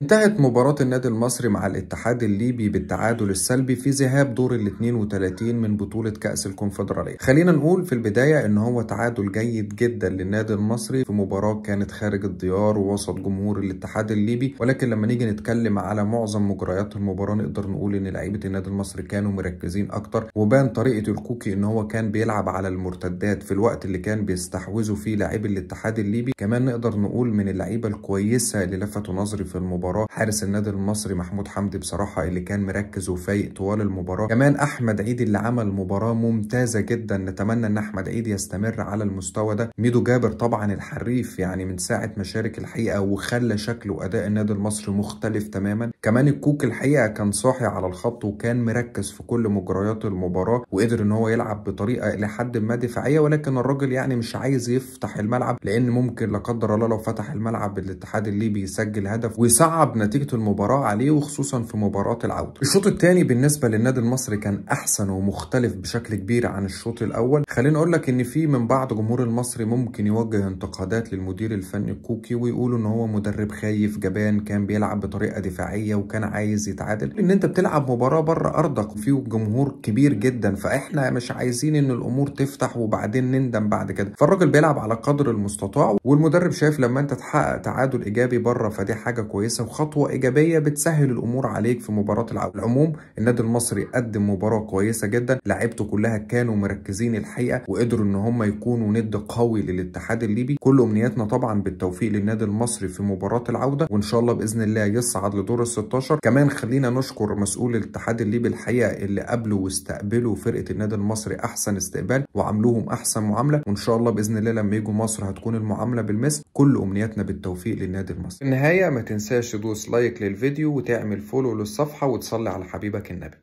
انتهت مباراة النادي المصري مع الاتحاد الليبي بالتعادل السلبي في ذهاب دور ال 32 من بطولة كأس الكونفدرالية. خلينا نقول في البداية ان هو تعادل جيد جدا للنادي المصري في مباراة كانت خارج الديار ووسط جمهور الاتحاد الليبي، ولكن لما نيجي نتكلم على معظم مجريات المباراة نقدر نقول ان لعيبة النادي المصري كانوا مركزين اكتر، وبان طريقة الكوكي ان هو كان بيلعب على المرتدات في الوقت اللي كان بيستحوذوا فيه لاعبي الاتحاد الليبي. كمان نقدر نقول من اللعيبة الكويسة اللي لفتوا نظري في المباراة حارس النادي المصري محمود حمدي بصراحة اللي كان مركز وفايق طوال المباراة. كمان أحمد عيد اللي عمل مباراة ممتازة جدا، نتمنى ان أحمد عيد يستمر على المستوى ده. ميدو جابر طبعا الحريف يعني من ساعة ما شارك الحقيقة وخلى شكل وأداء النادي المصري مختلف تماما. كمان الكوك الحقيقة كان صاحي على الخط وكان مركز في كل مجريات المباراة وقدر ان هو يلعب بطريقة لحد ما دفاعية، ولكن الراجل يعني مش عايز يفتح الملعب لأن ممكن لا قدر الله لو فتح الملعب الاتحاد الليبي يسجل هدف ويصعب نتيجة المباراة عليه، وخصوصا في مباراة العودة. الشوط الثاني بالنسبة للنادي المصري كان أحسن ومختلف بشكل كبير عن الشوط الأول. خليني أقول لك إن في من بعض جمهور المصري ممكن يوجه انتقادات للمدير الفني كوكي ويقولوا إن هو مدرب خايف جبان، كان بيلعب بطريقة دفاعية وكان عايز يتعادل، إن أنت بتلعب مباراة بره أرضك وفيه جمهور كبير جدا، فإحنا مش عايزين إن الأمور تفتح وبعدين نندم بعد كده. فالراجل بيلعب على قدر المستطاع، والمدرب شايف لما أنت تحقق تعادل إيجابي بره فدي حاجة كويسة خطوة إيجابية بتسهل الأمور عليك في مباراة العودة. العموم النادي المصري قدم مباراة كويسة جدا، لعيبته كلها كانوا مركزين الحقيقة وقدروا إن هم يكونوا ند قوي للاتحاد الليبي. كل أمنياتنا طبعا بالتوفيق للنادي المصري في مباراة العودة، وإن شاء الله بإذن الله يصعد لدور ال 16. كمان خلينا نشكر مسؤول الاتحاد الليبي الحقيقة اللي قابلوا واستقبلوا فرقة النادي المصري أحسن استقبال وعملوهم أحسن معاملة، وإن شاء الله بإذن الله لما يجوا مصر هتكون المعاملة بالمثل. كل أمنياتنا بالتوفيق للنادي المصري. في النهاية ما تنساش تدوس لايك للفيديو وتعمل فولو للصفحة وتصلي على حبيبك النبي.